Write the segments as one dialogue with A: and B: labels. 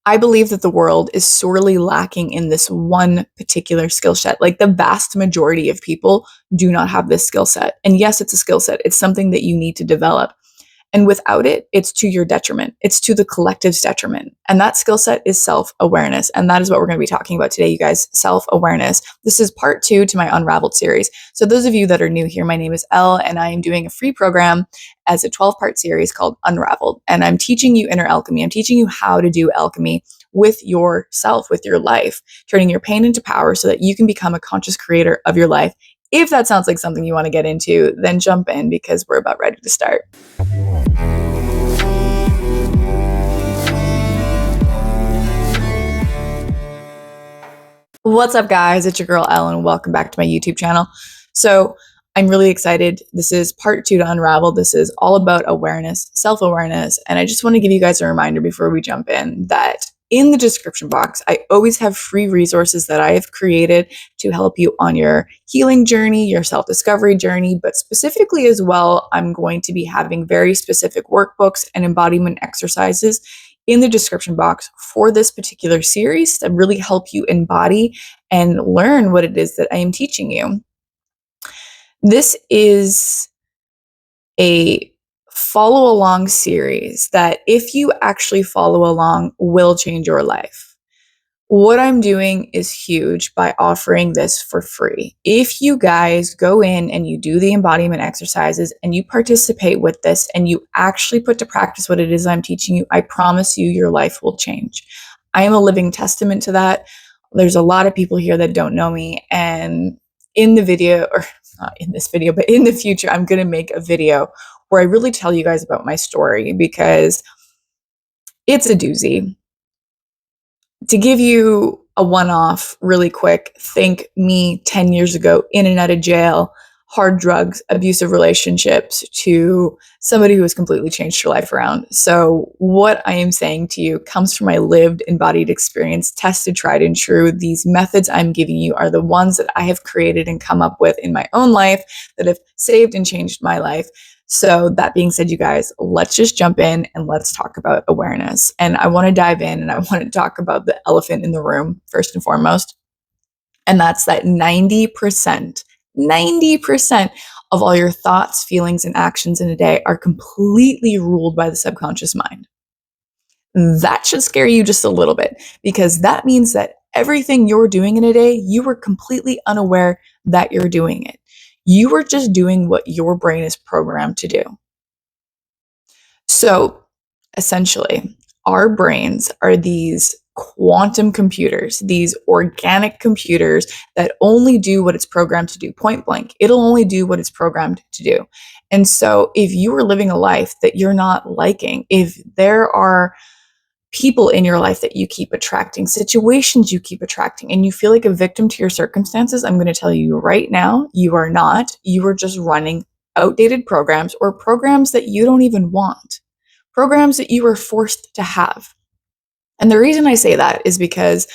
A: I believe that the world is sorely lacking in this one particular skill set. Like the vast majority of people do not have this skill set. And yes, it's a skill set. It's something that you need to develop. And without it, it's to your detriment. It's to the collective's detriment. And that skill set is self-awareness. And that is what we're going to be talking about today, you guys, self-awareness. This is part 2 to my Unraveled series. So those of you that are new here, my name is Elle, and I am doing a free program as a 12-part series called Unraveled. And I'm teaching you inner alchemy. I'm teaching you how to do alchemy with yourself, with your life, turning your pain into power so that you can become a conscious creator of your life. If that sounds like something you want to get into, then jump in because we're about ready to start. What's up, guys? It's your girl, Ellen. Welcome back to my YouTube channel. So I'm really excited. This is part 2 to Unravel. This is all about awareness, self-awareness. And I just want to give you guys a reminder before we jump in that in the description box, I always have free resources that I have created to help you on your healing journey, your self-discovery journey, but specifically as well, I'm going to be having very specific workbooks and embodiment exercises in the description box for this particular series that really help you embody and learn what it is that I am teaching you. This is a follow along series that, if you actually follow along, will change your life. What I'm doing is huge by offering this for free. If you guys go in and you do the embodiment exercises and you participate with this and you actually put to practice what it is I'm teaching you, I promise you your life will change. I am a living testament to that. There's a lot of people here that don't know me, and in the video, or not in this video, but in the future, I'm going to make a video where I really tell you guys about my story because it's a doozy. To give you a one-off really quick, think me 10 years ago, in and out of jail, hard drugs, abusive relationships, to somebody who has completely changed her life around. So what I am saying to you comes from my lived, embodied experience, tested, tried, and true. These methods I'm giving you are the ones that I have created and come up with in my own life that have saved and changed my life. So that being said, you guys, let's just jump in and let's talk about awareness. And I want to dive in and I want to talk about the elephant in the room first and foremost. And that's that 90% of all your thoughts, feelings, and actions in a day are completely ruled by the subconscious mind. That should scare you just a little bit, because that means that everything you're doing in a day, you were completely unaware that you're doing it. You are just doing what your brain is programmed to do. So essentially, our brains are these quantum computers, these organic computers that only do what it's programmed to do, point blank. It'll only do what it's programmed to do. And so if you are living a life that you're not liking, if there are people in your life that you keep attracting, situations you keep attracting, and you feel like a victim to your circumstances, I'm going to tell you right now, you are not. You are just running outdated programs, or programs that you don't even want, programs that you were forced to have. And the reason I say that is because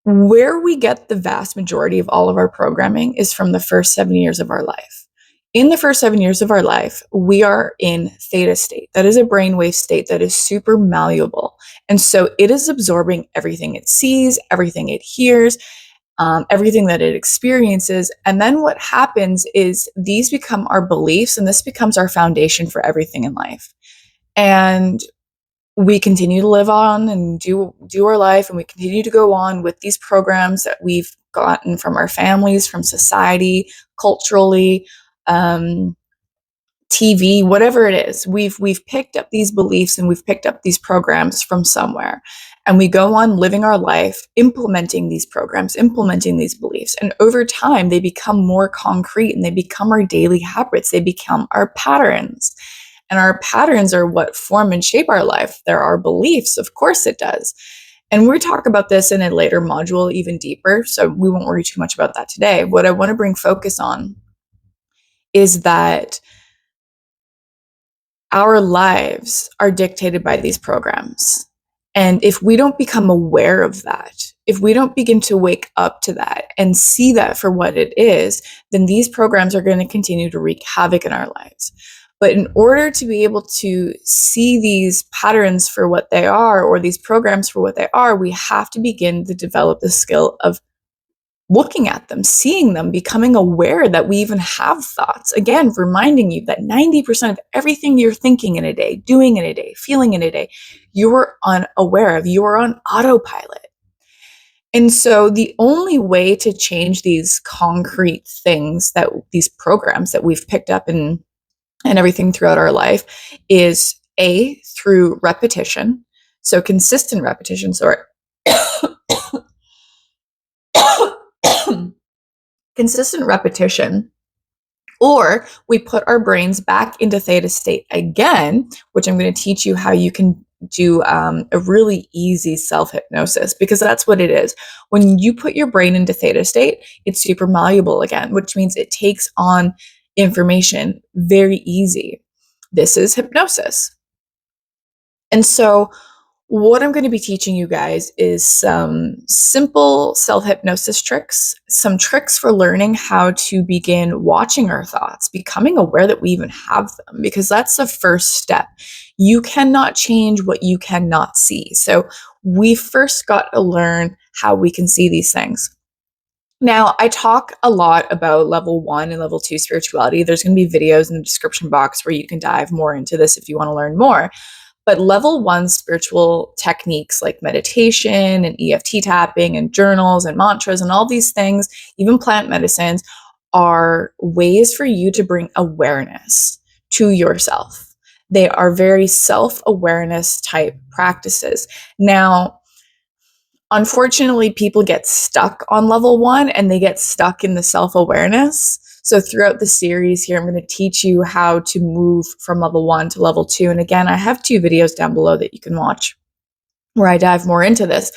A: where we get the vast majority of all of our programming is from the first 7 years of our life. In the first 7 years of our life, we are in theta state. That is a brainwave state that is super malleable. And so it is absorbing everything it sees, everything it hears, everything that it experiences. And then what happens is these become our beliefs, and this becomes our foundation for everything in life. And we continue to live on and do our life, and we continue to go on with these programs that we've gotten from our families, from society, culturally, TV, whatever it is. We've picked up these beliefs and we've picked up these programs from somewhere, and we go on living our life, implementing these programs, implementing these beliefs. And over time, they become more concrete and they become our daily habits. They become our patterns. And our patterns are what form and shape our life. There are beliefs, of course it does. And we'll talk about this in a later module, even deeper. So we won't worry too much about that today. What I want to bring focus on is that our lives are dictated by these programs. And if we don't become aware of that, if we don't begin to wake up to that and see that for what it is, then these programs are going to continue to wreak havoc in our lives. But in order to be able to see these patterns for what they are, or these programs for what they are, we have to begin to develop the skill of looking at them, seeing them, becoming aware that we even have thoughts. Again, reminding you that 90% of everything you're thinking in a day, doing in a day, feeling in a day, you're unaware of, you're on autopilot. And so the only way to change these concrete things, that these programs that we've picked up and everything throughout our life, is through repetition. So consistent repetition, consistent repetition, or we put our brains back into theta state again, which I'm going to teach you how you can do a really easy self-hypnosis, because that's what it is. When you put your brain into theta state, it's super malleable again, which means it takes on information very easy. This is hypnosis. And so what I'm going to be teaching you guys is some simple self-hypnosis tricks, some tricks for learning how to begin watching our thoughts, becoming aware that we even have them, because that's the first step. You cannot change what you cannot see. So we first got to learn how we can see these things. Now, I talk a lot about level 1 and level 2 spirituality. There's going to be videos in the description box where you can dive more into this if you want to learn more. But level 1 spiritual techniques like meditation and EFT tapping and journals and mantras and all these things, even plant medicines, are ways for you to bring awareness to yourself. They are very self-awareness type practices. Now, unfortunately, people get stuck on level 1 and they get stuck in the self-awareness. So throughout the series here, I'm going to teach you how to move from level 1 to level 2. And again, I have 2 videos down below that you can watch where I dive more into this.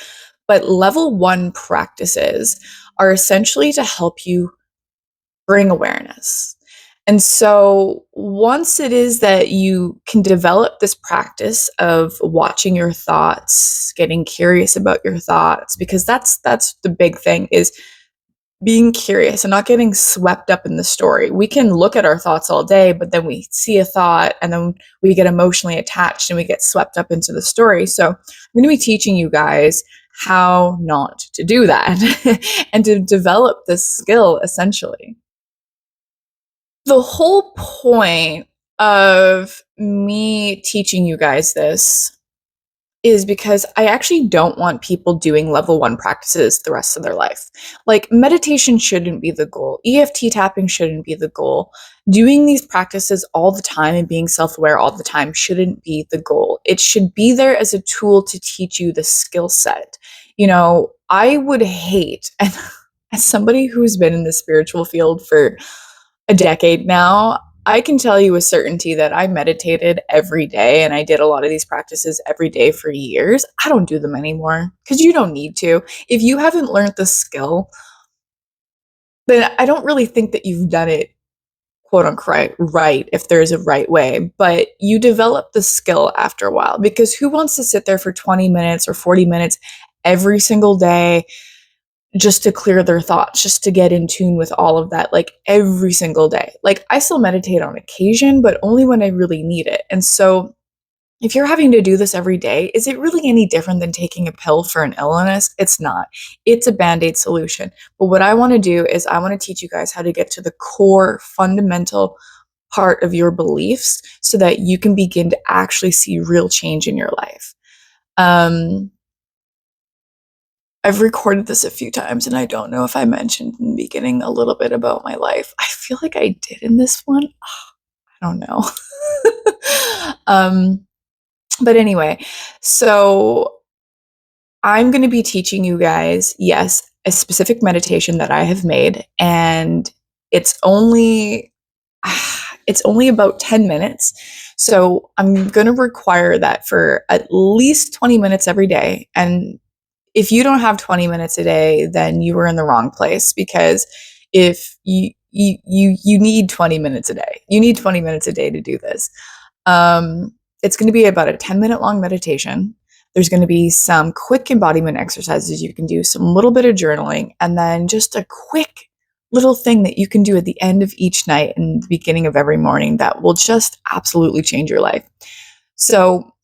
A: But level 1 practices are essentially to help you bring awareness. And so once it is that you can develop this practice of watching your thoughts, getting curious about your thoughts, because that's the big thing, is being curious and not getting swept up in the story. We can look at our thoughts all day, but then we see a thought and then we get emotionally attached and we get swept up into the story. So I'm going to be teaching you guys how not to do that and to develop this skill essentially. The whole point of me teaching you guys this is because I actually don't want people doing level 1 practices the rest of their life. Like, meditation shouldn't be the goal. EFT tapping shouldn't be the goal. Doing these practices all the time and being self-aware all the time shouldn't be the goal. It should be there as a tool to teach you the skill set. You know, I would hate, and as somebody who's been in the spiritual field for a decade now, I can tell you with certainty that I meditated every day and I did a lot of these practices every day for years. I don't do them anymore because you don't need to. If you haven't learned the skill, then I don't really think that you've done it, quote unquote, right, if there's a right way. But you develop the skill after a while, because who wants to sit there for 20 minutes or 40 minutes every single day just to clear their thoughts, just to get in tune with all of that, like every single day? Like, I still meditate on occasion, but only when I really need it. And so if you're having to do this every day, is it really any different than taking a pill for an illness? It's not. It's a Band-Aid solution. But what I want to do is I want to teach you guys how to get to the core fundamental part of your beliefs so that you can begin to actually see real change in your life. I've recorded this a few times and I don't know if I mentioned in the beginning a little bit about my life. I feel like I did in this one. I don't know. But anyway, so I'm going to be teaching you guys, yes, a specific meditation that I have made, and it's only about 10 minutes. So I'm going to require that for at least 20 minutes every day. And if you don't have 20 minutes a day, then you were in the wrong place, because if you need 20 minutes a day. You need 20 minutes a day to do this. It's going to be about a 10-minute long meditation. There's going to be some quick embodiment exercises you can do, some little bit of journaling, and then just a quick little thing that you can do at the end of each night and the beginning of every morning that will just absolutely change your life. So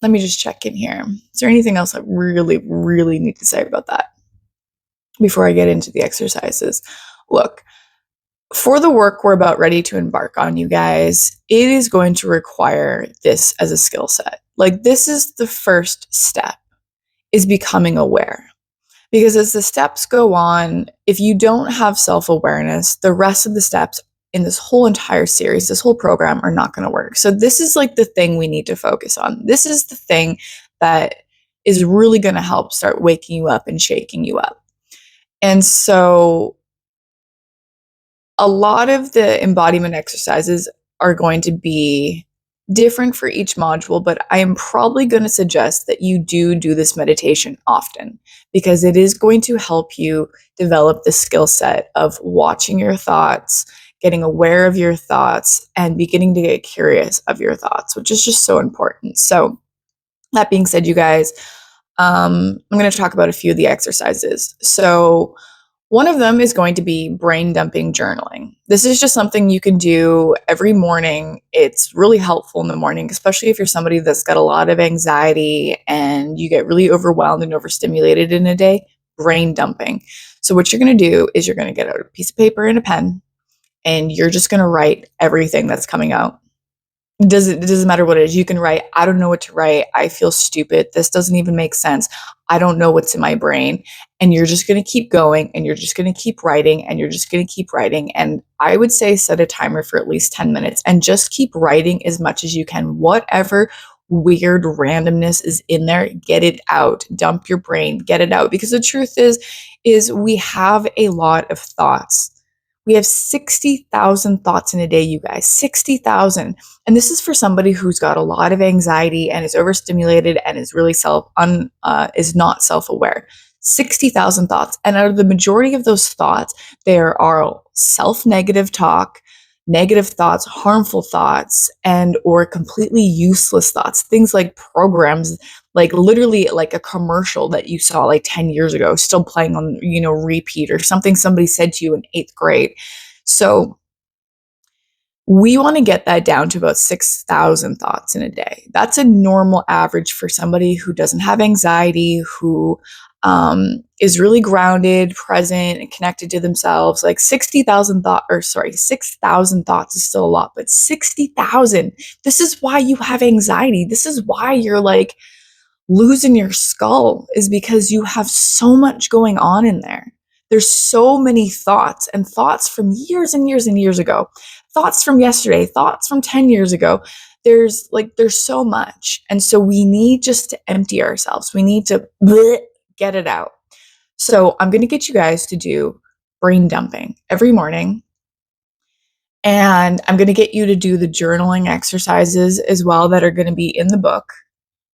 A: let me just check in here. Is there anything else I really, really need to say about that before I get into the exercises? Look, for the work we're about ready to embark on, you guys, it is going to require this as a skill set. Like, this is the first step, is becoming aware. Because as the steps go on, if you don't have self-awareness, the rest of the steps in this whole entire series, this whole program, are not going to work. So this is like the thing we need to focus on. This is the thing that is really going to help start waking you up and shaking you up. And so a lot of the embodiment exercises are going to be different for each module, but I am probably going to suggest that you do this meditation often, because it is going to help you develop the skill set of watching your thoughts, getting aware of your thoughts, and beginning to get curious of your thoughts, which is just so important. So that being said, you guys, I'm going to talk about a few of the exercises. So one of them is going to be brain dumping journaling. This is just something you can do every morning. It's really helpful in the morning, especially if you're somebody that's got a lot of anxiety and you get really overwhelmed and overstimulated in a day. Brain dumping. So what you're going to do is you're going to get out a piece of paper and a pen, and you're just going to write everything that's coming out. It doesn't matter what it is. You can write, I don't know what to write. I feel stupid. This doesn't even make sense. I don't know what's in my brain. And you're just going to keep going, and you're just going to keep writing, and you're just going to keep writing. And I would say set a timer for at least 10 minutes and just keep writing as much as you can. Whatever weird randomness is in there, get it out. Dump your brain, get it out. Because the truth is we have a lot of thoughts. We have 60,000 thoughts in a day, you guys, 60,000. And this is for somebody who's got a lot of anxiety and is overstimulated and is really is not self-aware. 60,000 thoughts. And out of the majority of those thoughts, there are self-negative talk, negative thoughts, harmful thoughts, and or completely useless thoughts. Things like programs, like literally like a commercial that you saw like 10 years ago, still playing on, repeat, or something somebody said to you in 8th grade. So we want to get that down to about 6,000 thoughts in a day. That's a normal average for somebody who doesn't have anxiety, who is really grounded, present, and connected to themselves. Like 6,000 thoughts is still a lot, but 60,000, this is why you have anxiety. This is why you're like losing your skull, is because you have so much going on in there. There's so many thoughts, and thoughts from years and years and years ago, thoughts from yesterday, thoughts from 10 years ago. There's so much. And so we need just to empty ourselves. We need to get it out. So I'm going to get you guys to do brain dumping every morning. And I'm going to get you to do the journaling exercises as well that are going to be in the book.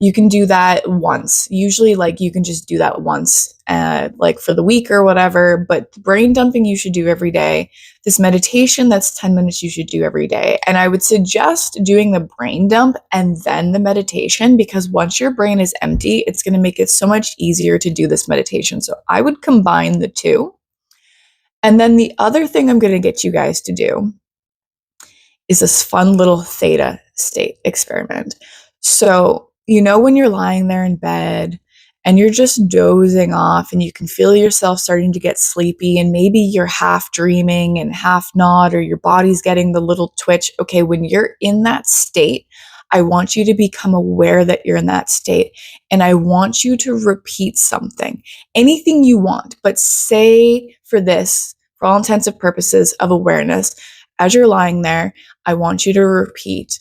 A: You can do that once. Usually, you can just do that once, for the week or whatever. But brain dumping you should do every day. This meditation that's 10 minutes you should do every day. And I would suggest doing the brain dump and then the meditation, because once your brain is empty, it's going to make it so much easier to do this meditation. So I would combine the two. And then the other thing I'm going to get you guys to do is this fun little theta state experiment. So, when you're lying there in bed and you're just dozing off and you can feel yourself starting to get sleepy, and maybe you're half dreaming and half not, or your body's getting the little twitch. Okay, when you're in that state, I want you to become aware that you're in that state. And I want you to repeat something, anything you want, but say for all intents and purposes of awareness, as you're lying there, I want you to repeat,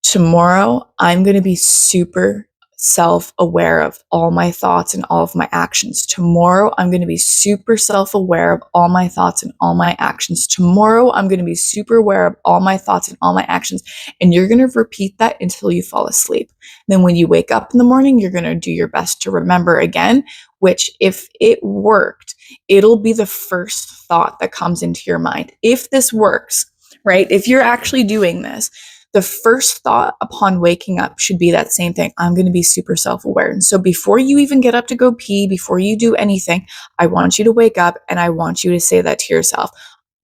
A: tomorrow, I'm going to be super self-aware of all my thoughts and all of my actions. Tomorrow, I'm going to be super self-aware of all my thoughts and all my actions. Tomorrow, I'm going to be super aware of all my thoughts and all my actions. And you're going to repeat that until you fall asleep. Then when you wake up in the morning, you're going to do your best to remember again, which if it worked, it'll be the first thought that comes into your mind. If this works, right? If you're actually doing this, the first thought upon waking up should be that same thing. I'm going to be super self-aware. And so before you even get up to go pee, before you do anything, I want you to wake up and I want you to say that to yourself.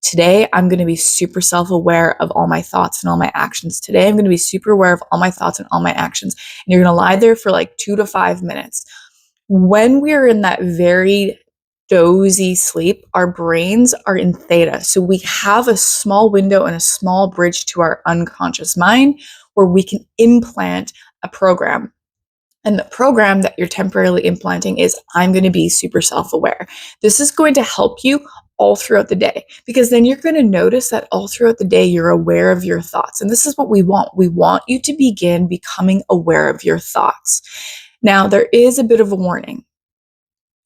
A: Today, I'm going to be super self-aware of all my thoughts and all my actions. Today, I'm going to be super aware of all my thoughts and all my actions. And you're going to lie there for like 2 to 5 minutes. When we're in that very dozy sleep, our brains are in theta. So we have a small window and a small bridge to our unconscious mind where we can implant a program. And the program that you're temporarily implanting is, I'm going to be super self-aware. This is going to help you all throughout the day, because then you're going to notice that all throughout the day, you're aware of your thoughts. And this is what we want. We want you to begin becoming aware of your thoughts. Now, there is a bit of a warning.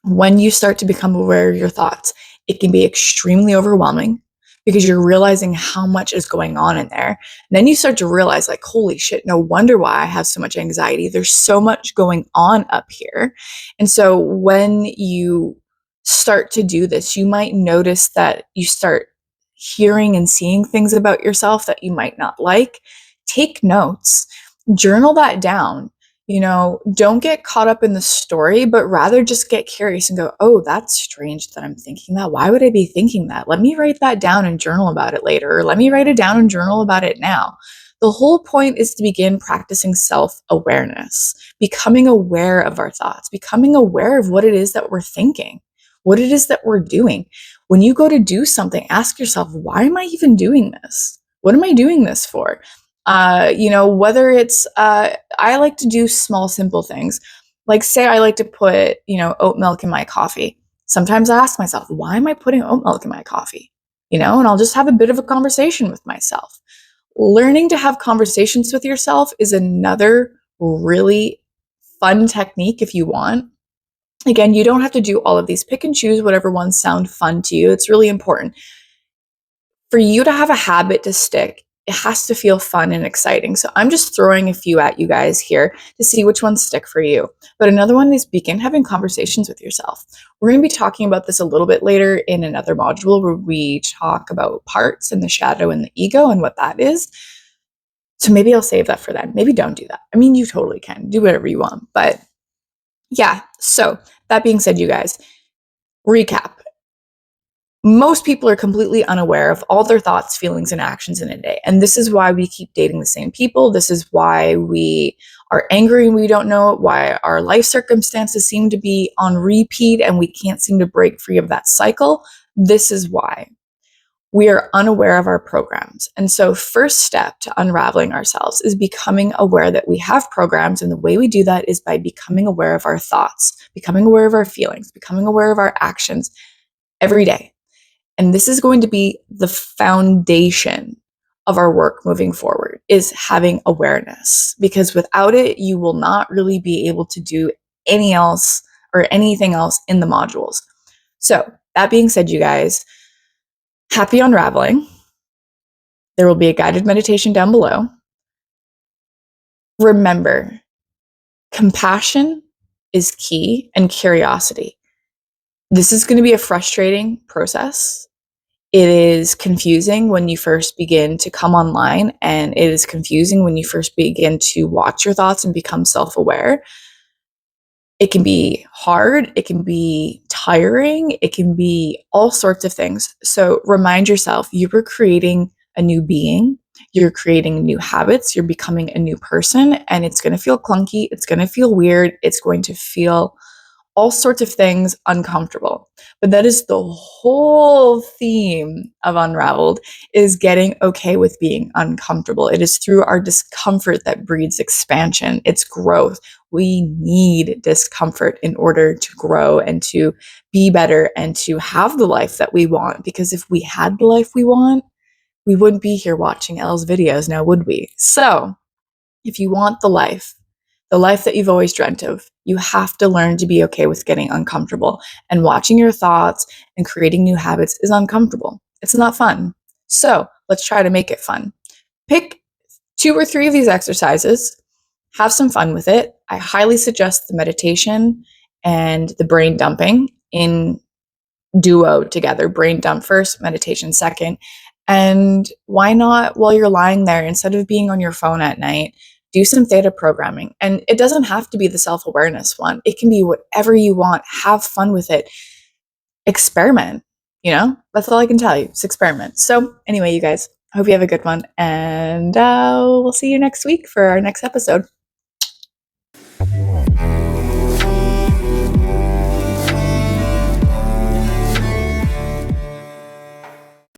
A: When you start to become aware of your thoughts, it can be extremely overwhelming because you're realizing how much is going on in there. And then you start to realize, like, holy shit, no wonder why I have so much anxiety. There's so much going on up here. And so when you start to do this, you might notice that you start hearing and seeing things about yourself that you might not like. Take notes, journal that down. Don't get caught up in the story, but rather just get curious and go, oh, that's strange that I'm thinking that. Why would I be thinking that? Let me write that down and journal about it later. Or let me write it down and journal about it now. The whole point is to begin practicing self-awareness, becoming aware of our thoughts, becoming aware of what it is that we're thinking, what it is that we're doing. When you go to do something, ask yourself, why am I even doing this? What am I doing this for? Whether it's, I like to do small, simple things. Like, say I like to put, oat milk in my coffee. Sometimes I ask myself, why am I putting oat milk in my coffee? And I'll just have a bit of a conversation with myself. Learning to have conversations with yourself is another really fun technique if you want. Again, you don't have to do all of these. Pick and choose whatever ones sound fun to you. It's really important. For you to have a habit to stick, it has to feel fun and exciting. So I'm just throwing a few at you guys here to see which ones stick for you. But another one is begin having conversations with yourself. We're going to be talking about this a little bit later in another module where we talk about parts and the shadow and the ego and what that is. So maybe I'll save that for then. Maybe don't do that. I mean, you totally can do whatever you want. But yeah, so that being said, you guys, recap. Most people are completely unaware of all their thoughts, feelings, and actions in a day. And this is why we keep dating the same people. This is why we are angry and we don't know it, why our life circumstances seem to be on repeat and we can't seem to break free of that cycle. This is why. We are unaware of our programs. And so first step to unraveling ourselves is becoming aware that we have programs. And the way we do that is by becoming aware of our thoughts, becoming aware of our feelings, becoming aware of our actions every day. And this is going to be the foundation of our work moving forward, is having awareness, because without it, you will not really be able to do anything else in the modules. So that being said, you guys, happy unraveling. There will be a guided meditation down below. Remember, compassion is key, and curiosity. This is going to be a frustrating process. It is confusing when you first begin to come online, and it is confusing when you first begin to watch your thoughts and become self-aware. It can be hard, it can be tiring, it can be all sorts of things. So remind yourself, you were creating a new being, you're creating new habits, you're becoming a new person, and it's going to feel clunky, it's going to feel weird, it's going to feel all sorts of things uncomfortable. But that is the whole theme of Unraveled, is getting okay with being uncomfortable. It is through our discomfort that breeds expansion. It's growth. We need discomfort in order to grow and to be better and to have the life that we want. Because if we had the life we want, we wouldn't be here watching Elle's videos now, would we? So if you want the life that you've always dreamt of, you have to learn to be okay with getting uncomfortable. And watching your thoughts and creating new habits is uncomfortable. It's not fun. So let's try to make it fun. Pick 2 or 3 of these exercises. Have some fun with it. I highly suggest the meditation and the brain dumping in duo together. Brain dump first, meditation second. And why not, while you're lying there, instead of being on your phone at night, do some theta programming? And it doesn't have to be the self awareness one, it can be whatever you want. Have fun with it. Experiment. That's all I can tell you. It's experiment. So, anyway, you guys, I hope you have a good one. And we'll see you next week for our next episode.